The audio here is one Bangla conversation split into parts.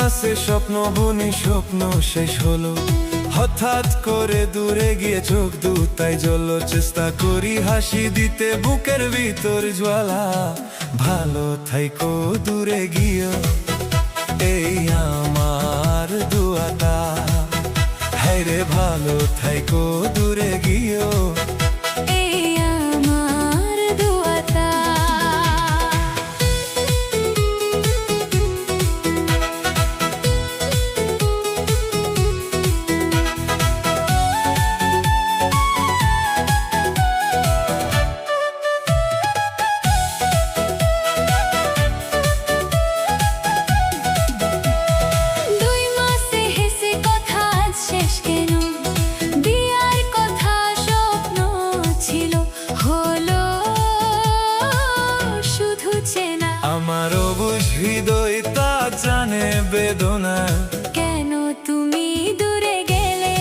সে স্বপ্ন বুনি স্বপ্ন শেষ হলো, হঠাৎ করে দূরে গিয়ে চোখ দুটাই জ্বললো। চেষ্টা করি হাসি দিতে বুকের ভিতর জ্বালা, ভালো থাইকো দূরে গিয়ে এই আমার দুয়াটা। হ্যাঁ রে ভালো থাইকো দূরে গিয়ে এই আমার দুয়াটা। আমার অবুঝ হৃদয় তা জানে বেদনা, কেন তুমি দূরে গেলে,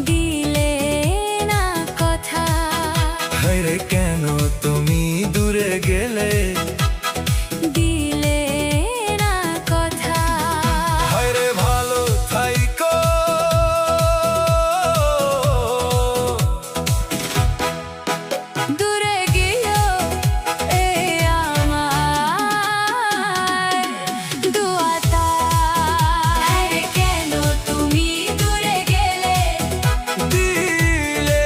দিলে না কথা। হায়রে কেন তুমি দূরে গেলে, দিলে না কথা। হায়রে ভালো থাইকো দূরে গিয়ে এই আমার দুয়াটা। আরে কেন তুমি দূরে গেলে, দিলে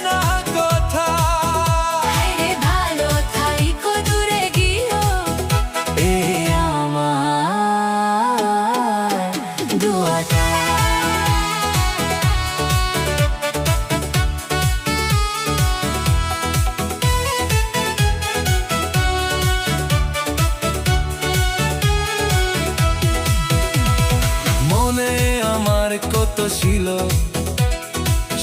না কথা। আরে ভালো থাইকো দূরে গিয়ে এই আমার দুয়াটা। মনে আমার কত ছিল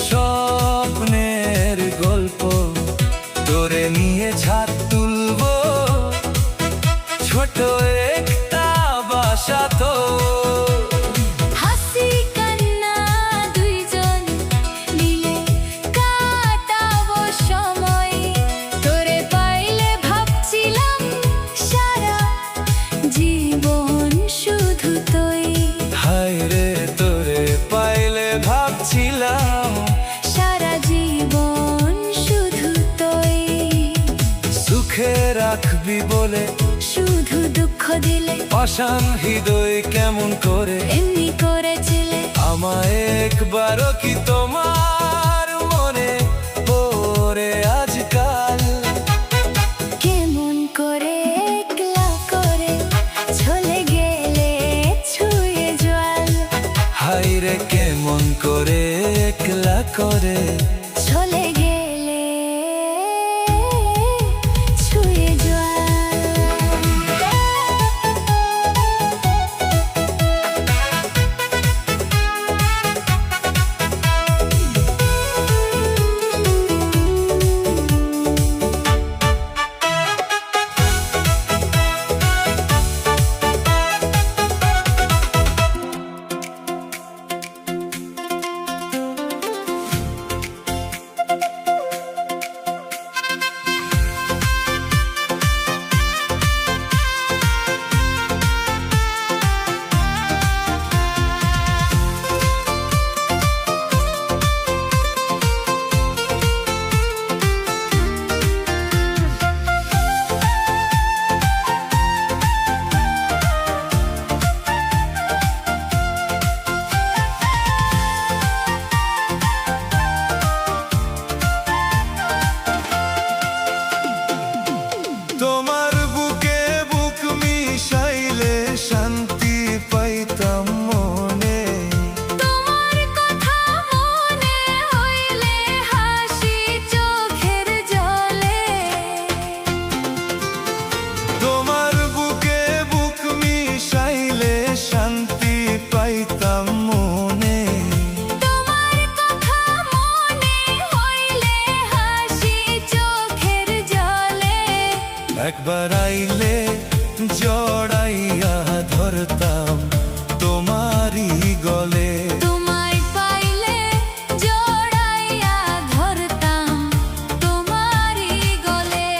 স্বপ্নের গল্প, তোরে নিয়ে ছাদ তুলবো ছোট একটা বাসা তো। হাসি কান্না দুইজন মিলে কাটাবো সময়, তোরে পাইলে ভাবছিলাম সারা জীবন শুধু তুই। হায়রে তোরে পাইলে ভাবছিলাম সারা জীবন শুধু তুই। সুখে রাখবি বলে শুধু দুঃখ দিলে অশান হৃদয় কেমন করে এমনি করেছিলে। আমায় একবারও কি তোমার মনে পড়ে আজকাল? কেমন করে একলা করে চলে গেলে ছুঁয়ে জল। হায়রে কেমন করে একলা করে চলে গেলে ছুঁয়ে জল। তোমার বুকে বুক মিশাইলে শান্তি পাইতাম মনে। তোমার কথা মনে হইলে হাসি চোখের জলে। তোমার বুকে বুক মিশাইলে শান্তি পাইতাম মনে। তোমার কথা মনে হইলে হাসি চোখের জলে। একবার আইলে জড়াইয়া ধরতাম তোমারই গলে। তোমায় পাইলে জড়াইয়া ধরতাম তোমারই গলে।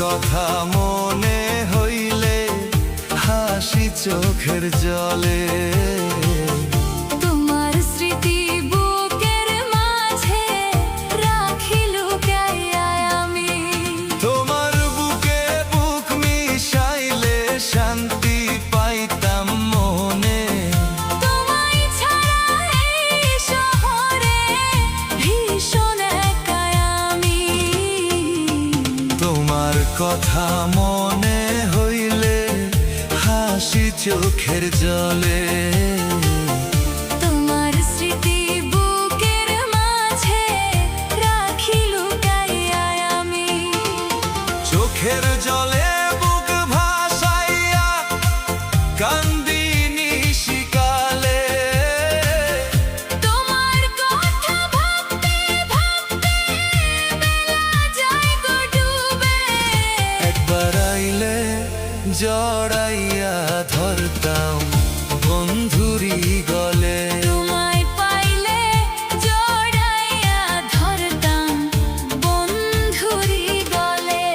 কথা মনে হইলে হাসি চোখের জলে। তোমার স্মৃতি বুকের মাঝে রাখি লুকাইয়া আমি। তোমার বুকে বুক মিশাইলে শান্তি পাইতাম মনে। তোমায় ছাড়া এই শহরে ভীষণ একা আমি। তোমার কথা মনে হইলে হাসি চোখের জলে। তোমার স্মৃতি বুকের মাঝে রাখি লুকাইয়া আমি। চোখের জলে বুক ভাসাইয়া কান্দি নিশিকালে। তোমার কথা ভাবতে ভাবতে বেলা যায় গো ডুবে। একবার আইলে জড়াইয়া ধরতাম বন্ধুরি গলে। তোমায় পাইলে জড়াইয়া ধরতাম বন্ধুরি গলে।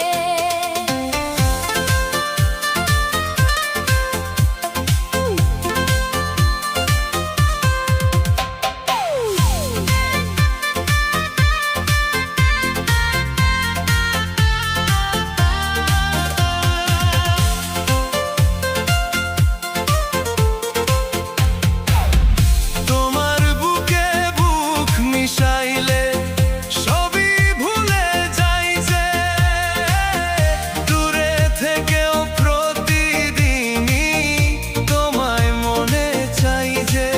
তোমার বুকে বুক মিশাইলে সবই ভুলে যাই যে। দূরে থেকেও প্রতিদিনই তোমায় মনে চাই যে।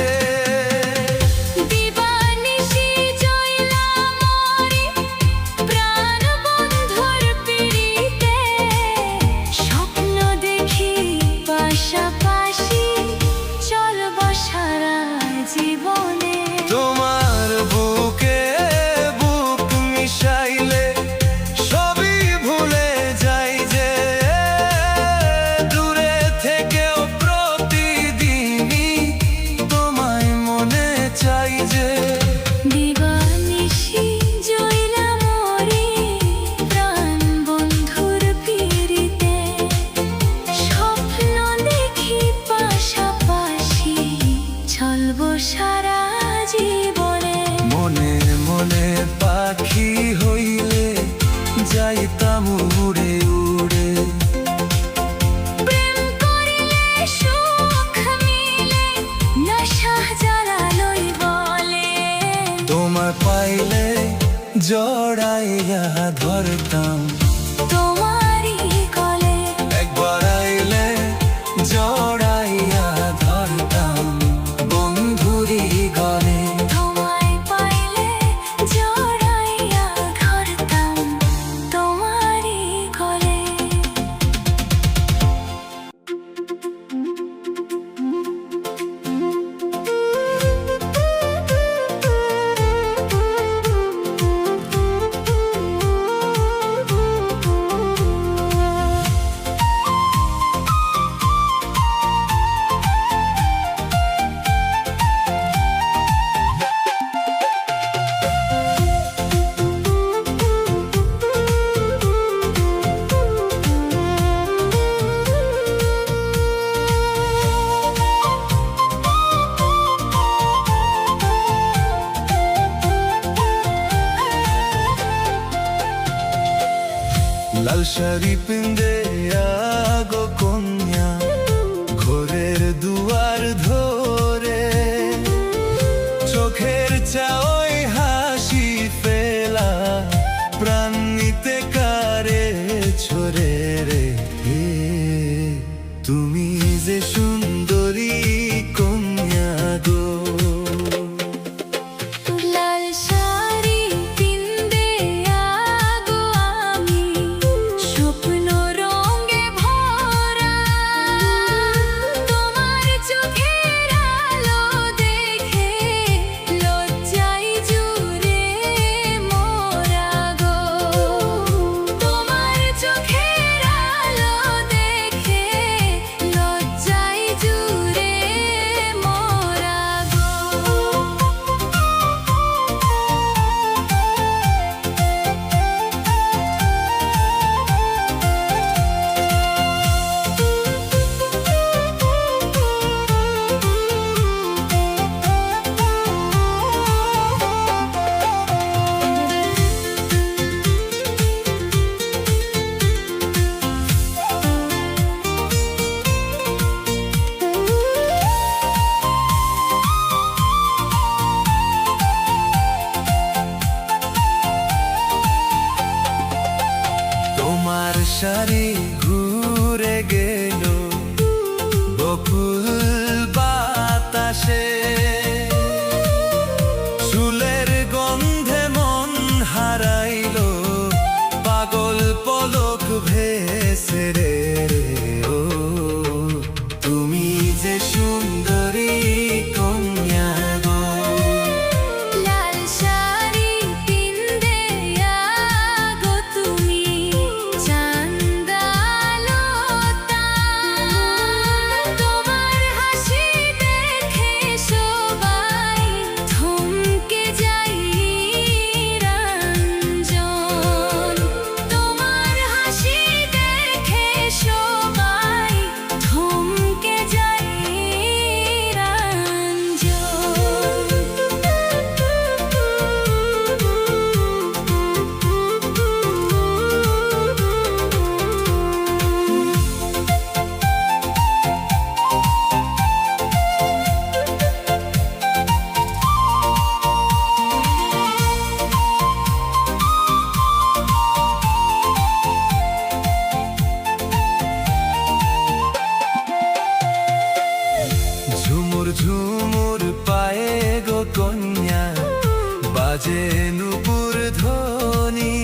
দিবানিশি জয়লা মরি প্রাণ বন্ধুর পিড়িতে। স্বপ্ন দেখি পাশাপাশি চলব সারা জীবনে। তোমার বুকে বুক মিশাইলে সবই ভুলে যাই যে। দূরে থেকেও প্রতিদিনই তোমায় মনে চাই যে। দিবানিশি জয়লা মরি প্রাণ বন্ধুর পিড়িতে। স্বপ্ন দেখি পাশাপাশি চলব সারা জীবনে। মনে মনে পাখি হইলে যাইতাম উড়ে উড়ে। প্রেম করিলে সুখ মিলে নেশা জ্বালালোই বলে। তোমার পাইলে জড়াইয়া ধরতাম তোমারই গলে। একবার আইলে জড়াইয়া ধরতাম বন্ধুরি গলে। তোমায় পাইলে জড়াইয়া ধরতাম তোমারই গলে। লাল শাড়ি পিন্দে আগো কন্যা ঘরের দুয়ার ধরে। চোখের চাওই হাসি ফেলা প্রাণ নিতে কারে ছড়ে রে। তুমি যে সুন্দরী কন্যা গো। লাল শাড়ি পিন্দে আগো আমি স্বপ্ন রঙে ঘুরে গেল বকুল বাতাসে, চুলের গন্ধে মন হারাইল, পাগল পলক ভেসে রে ও, তুমি যে সুন্দরী কন্যা গো। লাল শাড়ি পিন্দে আগো তুমি, চান্দালোতা তোমার হাসি দেখে সবাই থমকে যাই রঞ্জন, তোমার হাসি দেখে সবাই থমকে যাই রঞ্জন। ঝুমুর ঝুমুর পায়ে গো কন্যা, বাজে নুপুর ধ্বনি,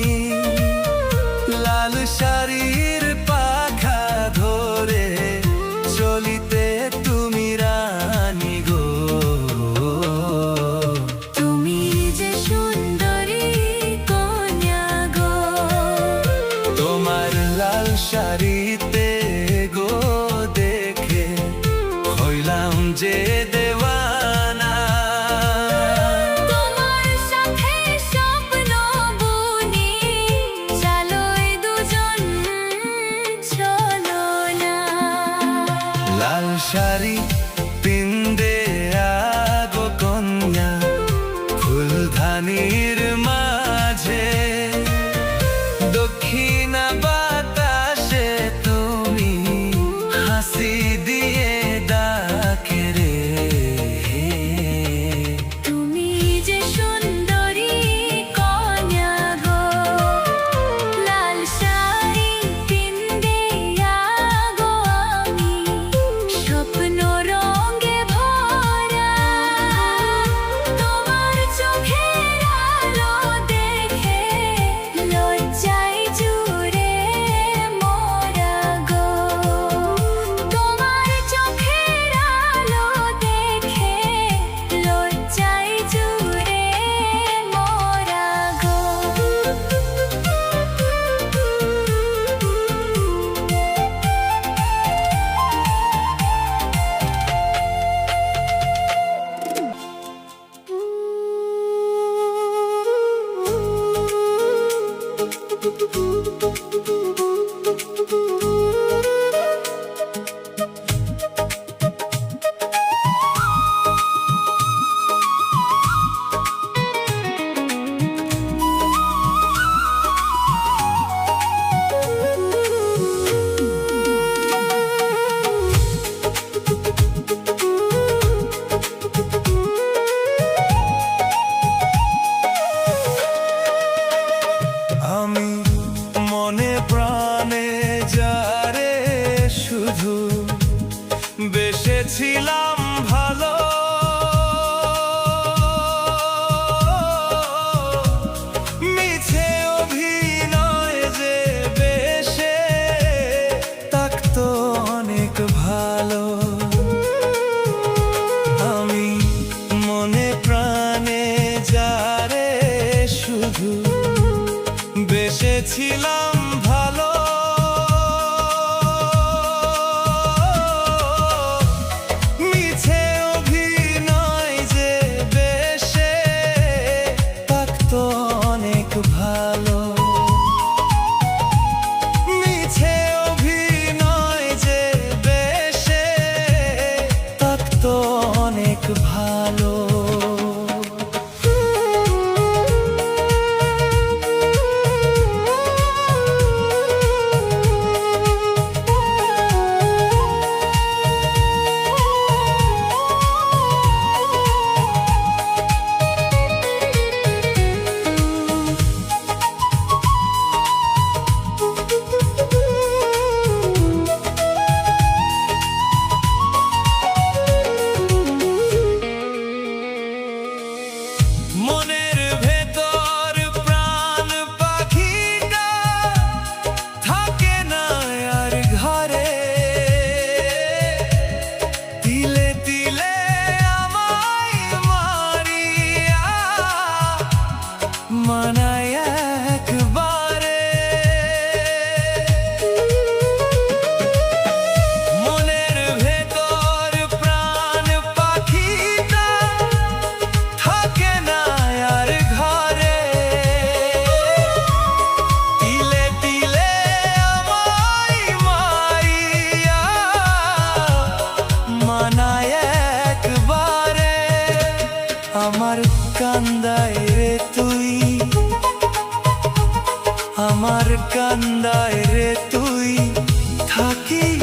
লাল শাড়ির পাখা ধরে চলিতে তুমি রানী গো। তুমি যে সুন্দরী কন্যা গো, তোমার লাল শাড়িতে গো দেখে হইলাম যে দেওয়ানা, তোমার সাথে স্বপ্ন বুনি, চলোই দুজন চলো না। লাল শাড়ি পিন্দে আগো কন্যা, ফুলধানির মাঝে, দক্ষিণা বাতাসে তুমি হাসি দিয়ে ডাকে রে। তুমি যে সুন্দরী কন্যা গো, লাল শাড়ি পিন্দে আগো আমি, স্বপ্ন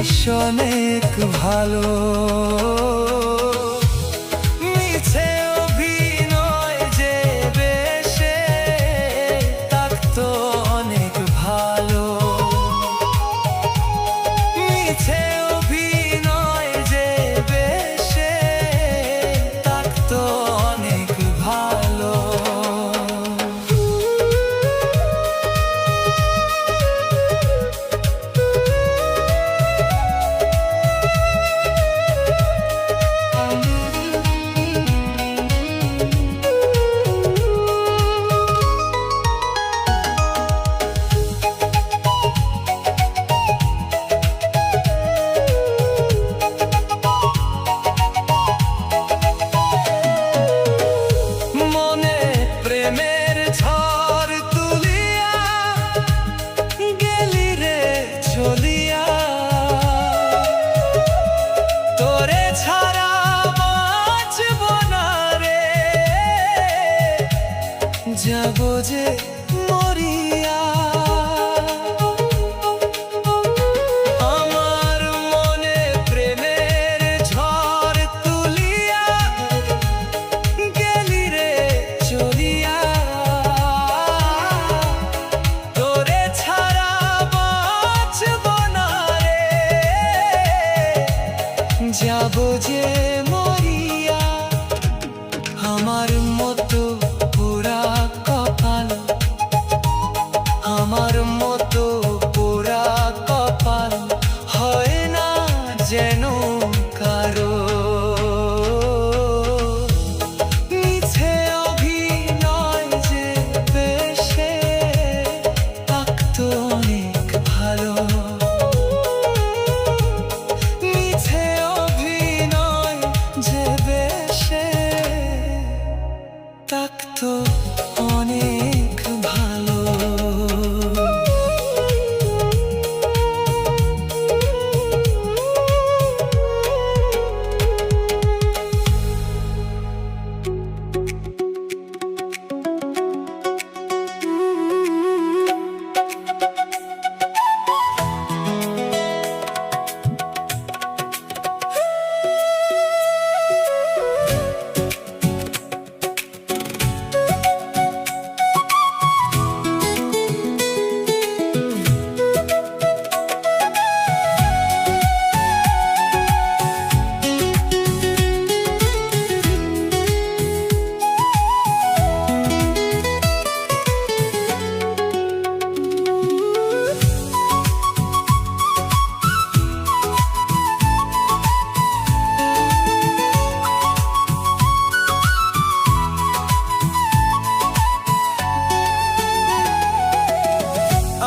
অনেক ভালো মিছে অভিনয় যে বেশে থাকতো অনেক ভালো মিছে অভিনয় যে বেশে থাকতো অনেক ভালো প্রেমের ঝড় তুলিয়া গেলি রে চলিয়া তোরে ছাড়া বাঁচব না রে যাব যে মরিয়া আমার মনে প্রেমের ঝড় তুলিয়া গেলি রে চলিয়া তোরে ছাড়া বাঁচব না রে যাব যে মরিয়া আমার মতো পোড়া কপাল আমার মতো পোড়া কপাল হয় না যেন কারো মিছে অভিনয় যে বেশে থাকতো অনেক ভালো মিছে অভিনয় যে বেশে থাকতো অনেক ভালো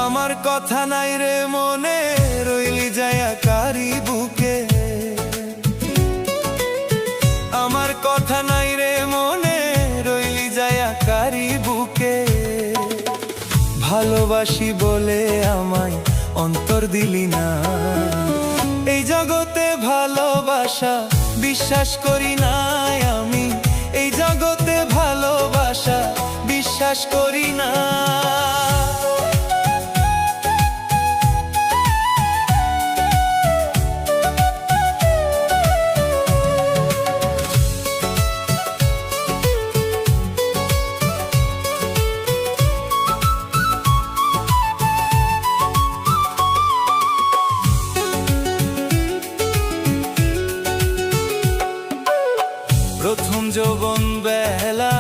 আমার কথা নাই রে মনে রইলি যায়া কারি বুকে আমার কথা নাই রে মনে রইলি যায়া কারি বুকে ভালোবাসি বলে আমায় অন্তর দিলি না এই জগতে ভালোবাসা বিশ্বাস করি নাই আমি এই জগতে ভালোবাসা বিশ্বাস করি না প্রথম যৌবন বেলা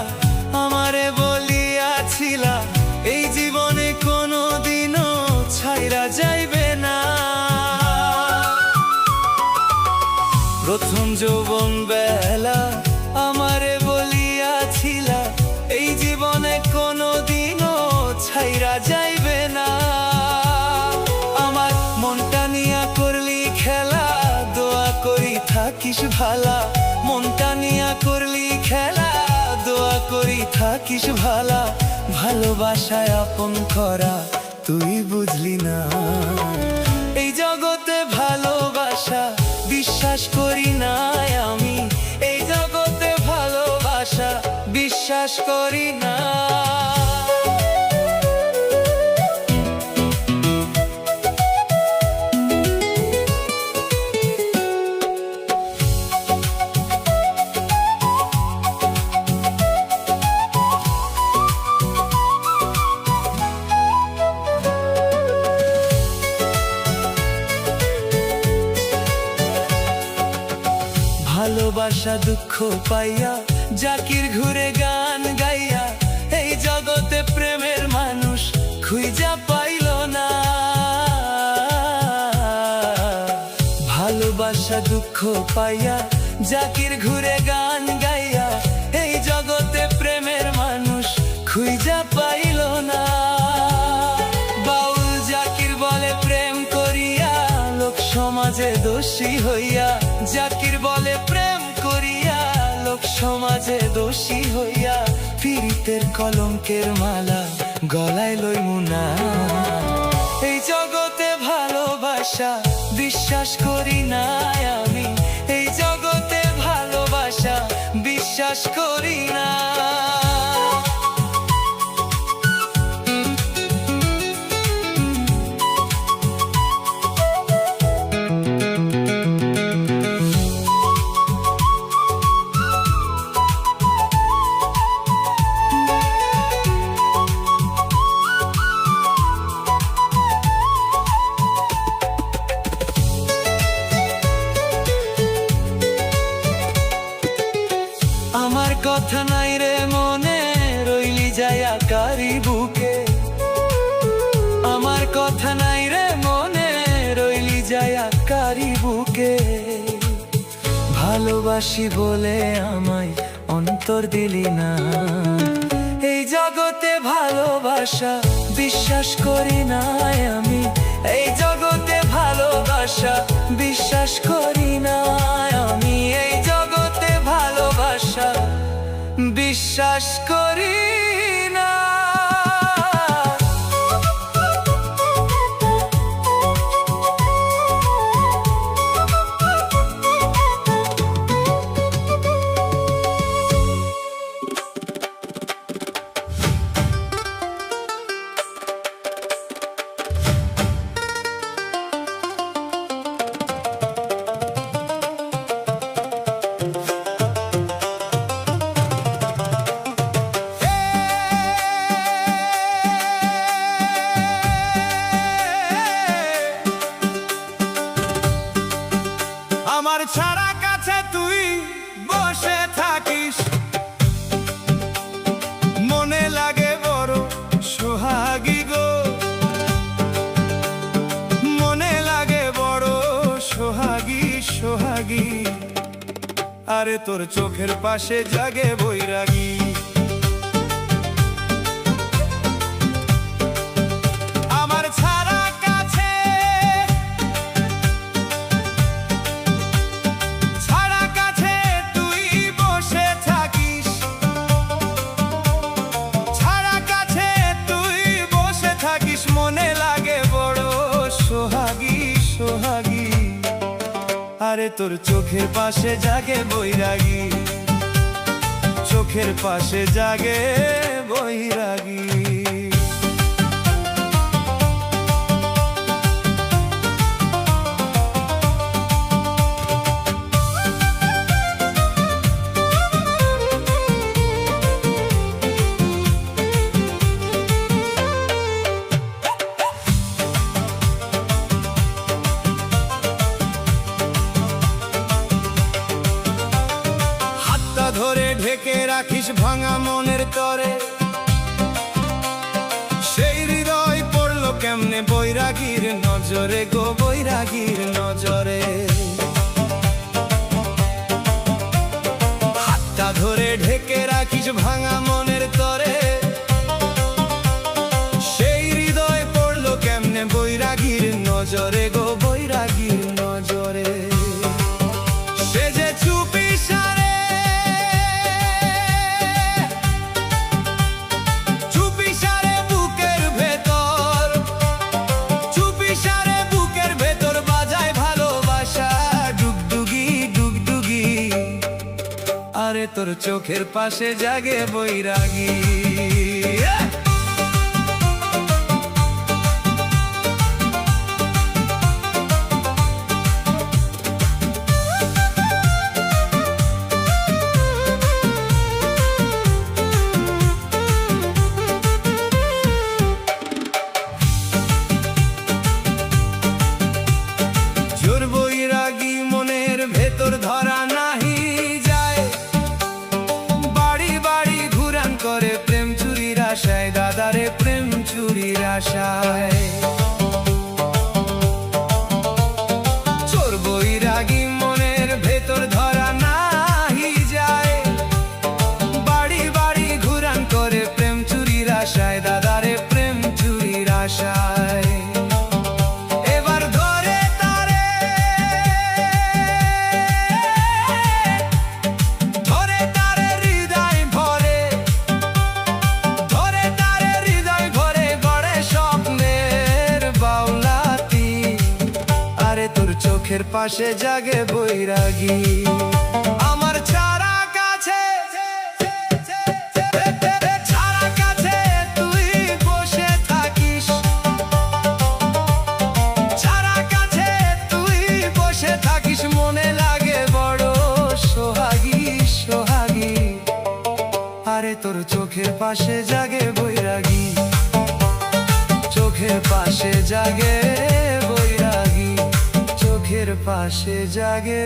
আমারে বলিয়াছিলা এই জীবনে কোনো দিনও ছাইরা যাইবে না প্রথম যৌবন বেলা আমারে বলিয়াছিলা এই জীবনে কোনো দিনও ছাইরা যাইবে না আমার মনটা নিয়া করলি খেলা দোয়া করি থাকিস ভালা মনটা নিয়া করলি খেলা দোয়া করি থাকিস ভালা ভালোবাসায় আপন করা তুই বুঝলি না এই জগতে ভালোবাসা বিশ্বাস করি না আমি এই জগতে ভালোবাসা বিশ্বাস করি না ভালোবাসা দুঃখ পাইয়া জাকির ঘুরে গান গাইয়া এই জগতে প্রেমের মানুষ খুঁজা পাইল না। ভালোবাসা দুঃখ পাইয়া জাকির ঘুরে গান গাইয়া এই জগতে প্রেমের মানুষ খুঁজা পাইল না। বাউল জাকির বলে প্রেম করিয়া লোক সমাজে দোষী হইয়া, জাকির বলে প্রেম করিয়া লোক সমাজে দোষী হইয়া পীড়িতের কলঙ্কের মালা গলায় লইমু না। এই জগতে ভালোবাসা বিশ্বাস করি না আমি, এই জগতে ভালোবাসা বিশ্বাস করি না। আমার কথা নাই রে মনে রইলি যায়া কারি বুকে, আমার কথা নাই রে মনে রইলি যায়া কারি বুকে। ভালোবাসি বলে আমায় অন্তর দিলি না, এই জগতে ভালোবাসা বিশ্বাস করি না আমি, এই জগতে ভালোবাসা বিশ্বাস করি না আমি, এই জগতে ভালোবাসা বিশ্বাস করি না। আমার ছাড়া কাছে তুই বসে থাকিস, মনে লাগে বড় সোহাগী গো, মনে লাগে বড় সোহাগী সোহাগী। আরে তোর চোখের পাশে জাগে বৈরাগী, আমার ছাড়া কাছে তুই বসে থাকিস, ছাড়া কাছে তুই বসে থাকিস, মনে লাগে বড় সোহাগী সোহাগী। আরে তোর চোখের পাশে জাগে বৈরাগী, চোখের পাশে জাগে বৈরাগী। ধরে ঢেকে রাখিস ভাঙা মনের তরে, সেই হৃদয় পড়লো কেমনে বৈরাগীর নজরে গো, বৈরাগীর নজরে। হাতটা ধরে ঢেকে রাখিস ভাঙা মনের তরে, সেই হৃদয় পড়লো কেমনে বৈরাগীর নজরে গো, বৈরাগীর নজরে। সে যে চুপি সারে তোর চোখের পাশে জাগে বৈরাগী। জোর বৈরাগী মনের ভেতর ধরা নাহি, আশায়। চোর বৈরাগী মনের ভেতর ধরা নাহি যায়, বাড়ি বাড়ি ঘুরান করে প্রেম চুরির আশায়, দাদারে প্রেম চুরির আশায়। এবার ধরে তারে, ধরে তারে হৃদয় ভরে, ধরে তারে হৃদয় ভরে গড়ে স্বপ্নের বাউলাতি। আরে তোর চোখের পাশে জাগে বৈরাগী, আমার ছাড়া কাছে, ছাড়া কাছে তুই বসে থাকিস, ছাড়া কাছে তুই বসে থাকিস, মনে লাগে বড় সোহাগী সোহাগী। আরে তোর চোখের পাশে জাগে বৈরাগী, চোখের পাশে জাগে বৈরাগী, চোখের পাশে জাগে